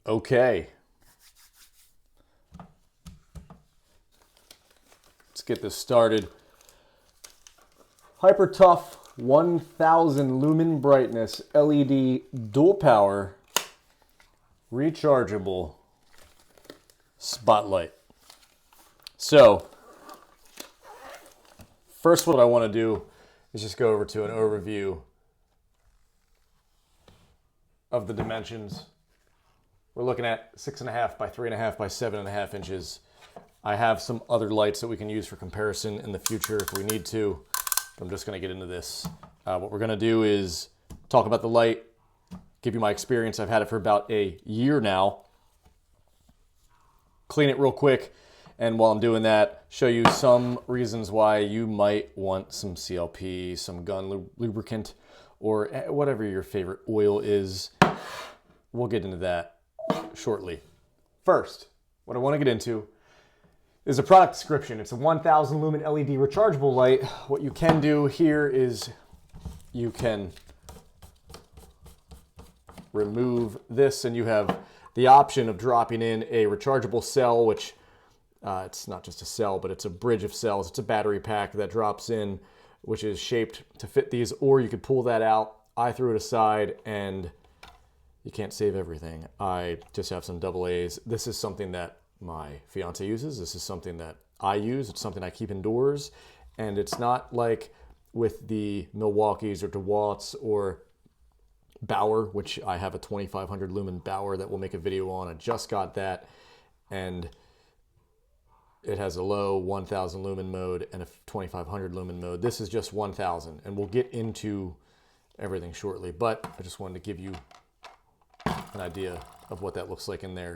Okay. Let's get this started. Hyper Tough 1000 lumen brightness LED dual power rechargeable spotlight. So, first what I want to do is just go over to an overview of the dimensions. We're looking at 6.5 by 3.5 by 7.5 inches. I have some other lights that we can use for comparison in the future if we need to. I'm just going to get into this. What we're going to do is talk about the light, give you my experience. I've had it for about a year now. Clean it real quick, and while I'm doing that, show you some reasons why you might want some CLP, some gun lubricant, or whatever your favorite oil is. We'll get into that shortly. First, what I want to get into is a product description. It's a 1000 lumen LED rechargeable light. What you can do here is you can remove this and you have the option of dropping in a rechargeable cell, which it's not just a cell, but it's a bridge of cells. It's a battery pack that drops in, which is shaped to fit these, or you could pull that out. I threw it aside, and you can't save everything. I just have some AA's. This is something that my fiance uses. This is something that I use. It's something I keep indoors, and it's not like with the Milwaukee's or DeWalt's or Bauer, which I have a 2500 lumen Bauer that we'll make a video on. I just got that, and it has a low 1000 lumen mode and a 2500 lumen mode. This is just 1000, and we'll get into everything shortly, but I just wanted to give you an idea of what that looks like in there.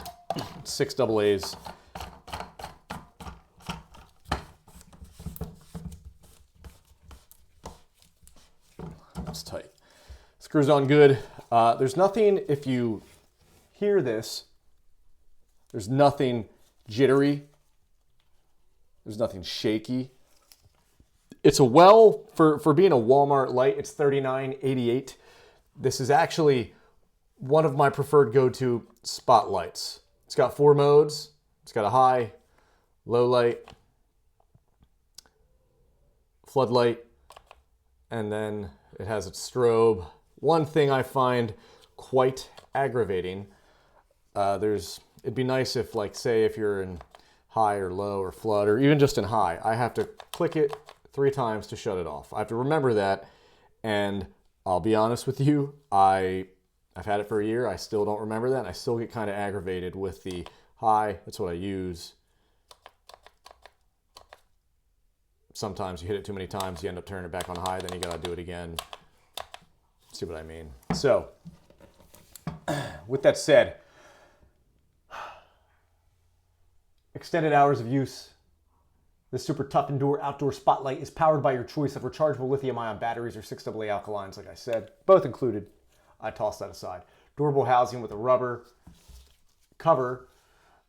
6 AA's. That's tight. Screws on good. There's nothing, if you hear this, there's nothing jittery. There's nothing shaky. It's a for being a Walmart light, it's $39.88. This is actually one of my preferred go-to spotlights. It's got 4 modes. It's got a high, low light, floodlight, and then it has its strobe. One thing I find quite aggravating, it'd be nice if, like, say if you're in high or low or flood, or even just in high, I have to click it 3 times to shut it off. I have to remember that, and I'll be honest with you, I've had it for a year. I still don't remember that, and I still get kind of aggravated with the high. That's what I use. Sometimes you hit it too many times, you end up turning it back on high, then you gotta do it again. See what I mean? So, with that said, extended hours of use. This super tough outdoor spotlight is powered by your choice of rechargeable lithium-ion batteries or 6AA alkalines, like I said, both included. I tossed that aside. Durable housing with a rubber cover,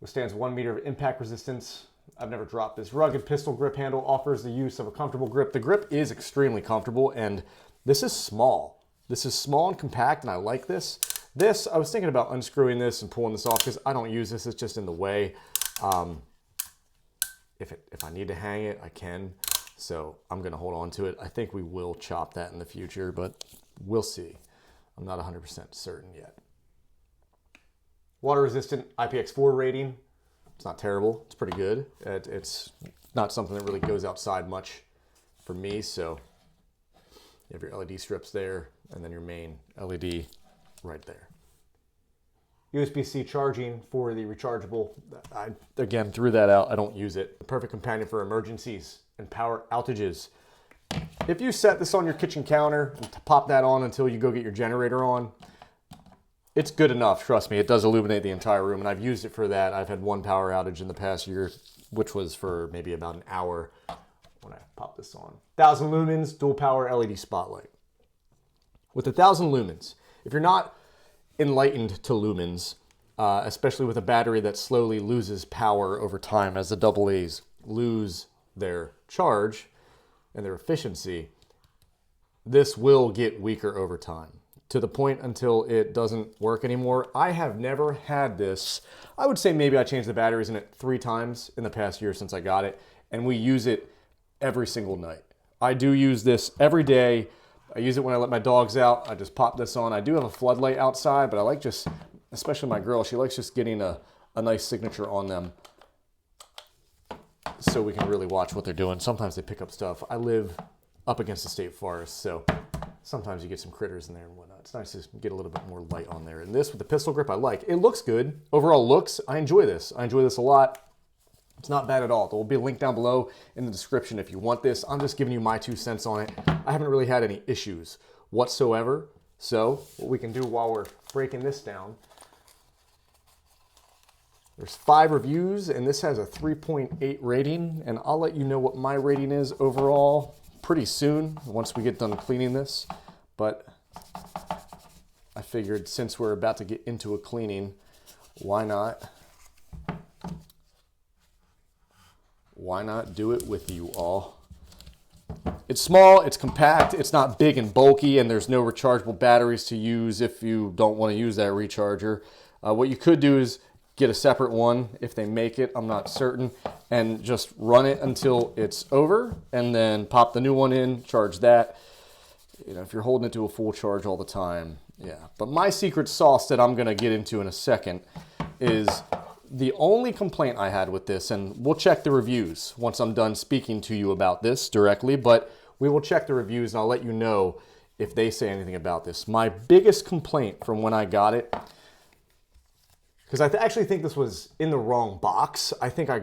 withstands 1 meter of impact resistance. I've never dropped this. Rugged pistol grip handle offers the use of a comfortable grip. The grip is extremely comfortable, and this is small. This is small and compact, and I like this. This, I was thinking about unscrewing this and pulling this off because I don't use this. It's just in the way. If I need to hang it, I can. So I'm going to hold on to it. I think we will chop that in the future, but we'll see. I'm not 100% certain yet. Water resistant IPX4 rating. It's not terrible. It's pretty good. It's not something that really goes outside much for me. So you have your LED strips there and then your main LED right there. USB-C charging for the rechargeable. I, again, threw that out. I don't use it. The perfect companion for emergencies and power outages. If you set this on your kitchen counter and pop that on until you go get your generator on, it's good enough. Trust me, it does illuminate the entire room, and I've used it for that. I've had one power outage in the past year, which was for maybe about an hour when I popped this on. 1000 lumens, dual power LED spotlight. With 1000 lumens, if you're not enlightened to lumens, especially with a battery that slowly loses power over time as the AA's lose their charge and their efficiency, this will get weaker over time. to the point until it doesn't work anymore. I have never had this. I would say maybe I changed the batteries in it 3 times in the past year since I got it, and we use it every single night. I do use this every day. I use it when I let my dogs out. I just pop this on. I do have a floodlight outside, but I like just, especially my girl, she likes just getting a nice signature on them so we can really watch what they're doing. Sometimes they pick up stuff. I live up against the state forest, so sometimes you get some critters in there and whatnot. It's nice to get a little bit more light on there. And this with the pistol grip, I like. It looks good. Overall looks, I enjoy this. I enjoy this a lot. It's not bad at all. There will be a link down below in the description if you want this. I'm just giving you my 2 cents on it. I haven't really had any issues whatsoever. So what we can do while we're breaking this down, there's 5 reviews and this has a 3.8 rating, and I'll let you know what my rating is overall pretty soon once we get done cleaning this. But I figured since we're about to get into a cleaning, why not do it with you all? It's small, it's compact, it's not big and bulky, and there's no rechargeable batteries to use if you don't want to use that recharger. What you could do is get a separate one if they make it, I'm not certain, and just run it until it's over and then pop the new one in, charge that. You know, if you're holding it to a full charge all the time, yeah. But my secret sauce that I'm gonna get into in a second is the only complaint I had with this, and we'll check the reviews once I'm done speaking to you about this directly, but we will check the reviews and I'll let you know if they say anything about this. My biggest complaint from when I got it, because I actually think this was in the wrong box. I think I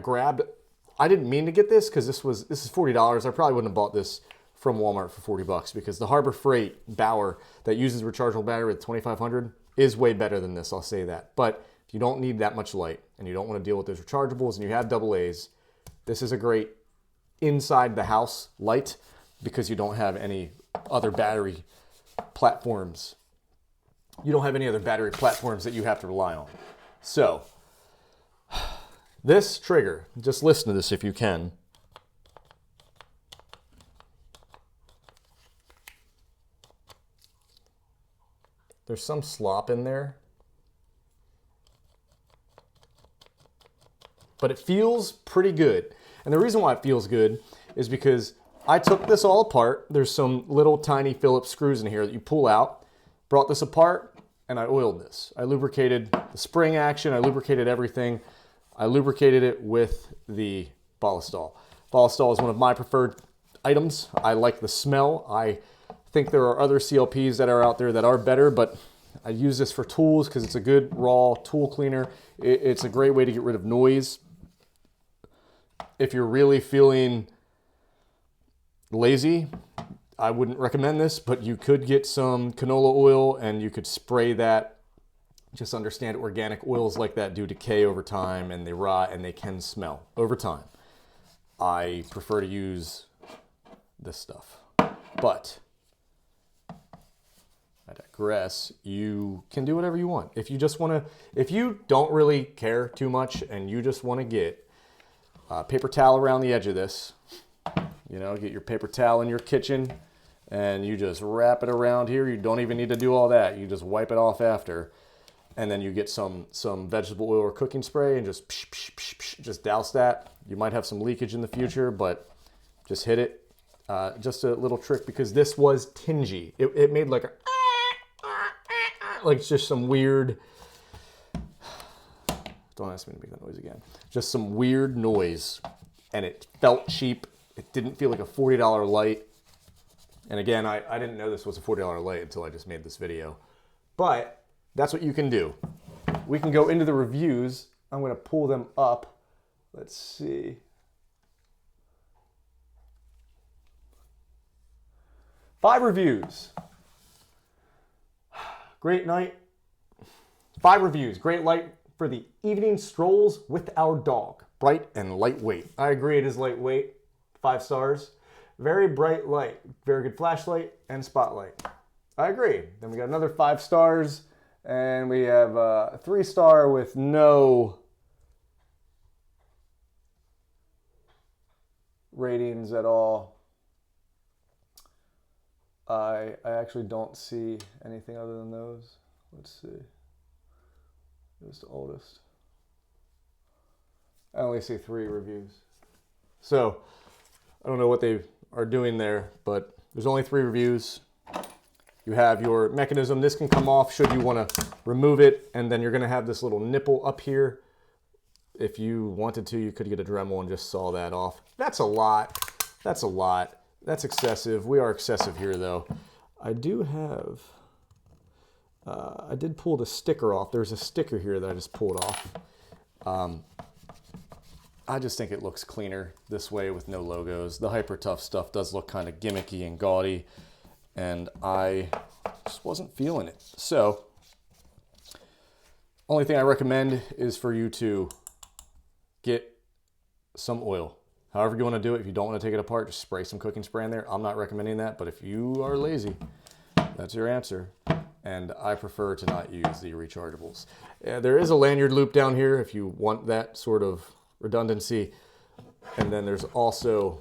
didn't mean to get this because this is $40. I probably wouldn't have bought this from Walmart for 40 bucks because the Harbor Freight Bauer that uses rechargeable battery with 2500 is way better than this, I'll say that. But if you don't need that much light and you don't want to deal with those rechargeables and you have AA's, this is a great inside the house light because you don't have any other battery platforms. You don't have any other battery platforms that you have to rely on. So, this trigger, just listen to this if you can. There's some slop in there, but it feels pretty good. And the reason why it feels good is because I took this all apart. There's some little tiny Phillips screws in here that you pull out, brought this apart, and I oiled this. I lubricated the spring action, I lubricated everything. I lubricated it with the Ballistol. Ballistol is one of my preferred items. I like the smell. I think there are other CLPs that are out there that are better, but I use this for tools because it's a good raw tool cleaner. It's a great way to get rid of noise. If you're really feeling lazy, I wouldn't recommend this, but you could get some canola oil and you could spray that. Just understand organic oils like that do decay over time and they rot and they can smell over time. I prefer to use this stuff, but I digress. You can do whatever you want. If you don't really care too much and you just want to get paper towel around the edge of this, you know, get your paper towel in your kitchen and you just wrap it around here. You don't even need to do all that. You just wipe it off after. And then you get some vegetable oil or cooking spray and just douse that. You might have some leakage in the future, but just hit it. Just a little trick because this was tingy. It made like just some weird, don't ask me to make that noise again. Just some weird noise and it felt cheap. It didn't feel like a $40 light. And again, I didn't know this was a $40 light until I just made this video. But that's what you can do. We can go into the reviews. I'm going to pull them up. Let's see. Five reviews. Great night. 5 reviews. Great light for the evening strolls with our dog. Bright and lightweight. I agree it is lightweight. 5 stars. Very bright light. Very good flashlight and spotlight. I agree. Then we got another 5 stars. And we have a 3-star with no ratings at all. I actually don't see anything other than those. Let's see. Who's the oldest? I only see 3 reviews. So I don't know what they are doing there, but there's only 3 reviews. You have your mechanism. This can come off should you want to remove it, and then you're going to have this little nipple up here. If you wanted to, you could get a Dremel and just saw that off. That's a lot. That's a lot. That's excessive. We are excessive here, though. I do have... I did pull the sticker off. There's a sticker here that I just pulled off. I just think it looks cleaner this way with no logos. The Hyper Tough stuff does look kind of gimmicky and gaudy, and I just wasn't feeling it. So, only thing I recommend is for you to get some oil. However you want to do it. If you don't want to take it apart, just spray some cooking spray in there. I'm not recommending that, but if you are lazy, that's your answer. And I prefer to not use the rechargeables. There is a lanyard loop down here if you want that sort of redundancy. And then there's also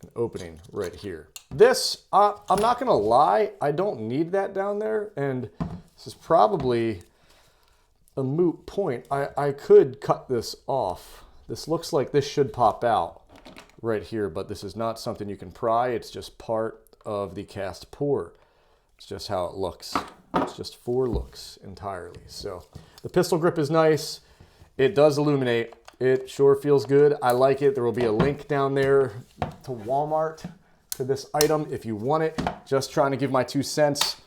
an opening right here. This, I'm not gonna lie, I don't need that down there. And this is probably a moot point. I could cut this off. This looks like this should pop out right here, but this is not something you can pry. It's just part of the cast pour. It's just how it looks. It's just for looks entirely. So the pistol grip is nice. It does illuminate. It sure feels good. I like it. There will be a link down there to Walmart to this item if you want it. Just trying to give my 2 cents.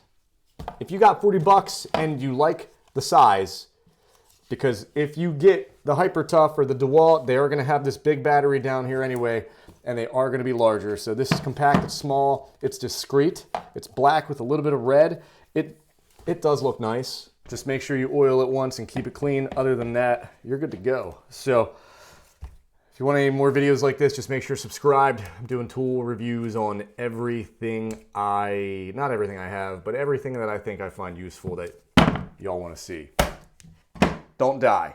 If you got 40 bucks and you like the size, because if you get the Hyper Tough or the DeWalt, they are going to have this big battery down here anyway, and they are going to be larger. So this is compact, it's small, it's discreet, it's black with a little bit of red. It does look nice. Just make sure you oil it once and keep it clean. Other than that, you're good to go. So if you want any more videos like this, just make sure you're subscribed. I'm doing tool reviews on everything not everything I have, but everything that I think I find useful that y'all want to see. Don't die.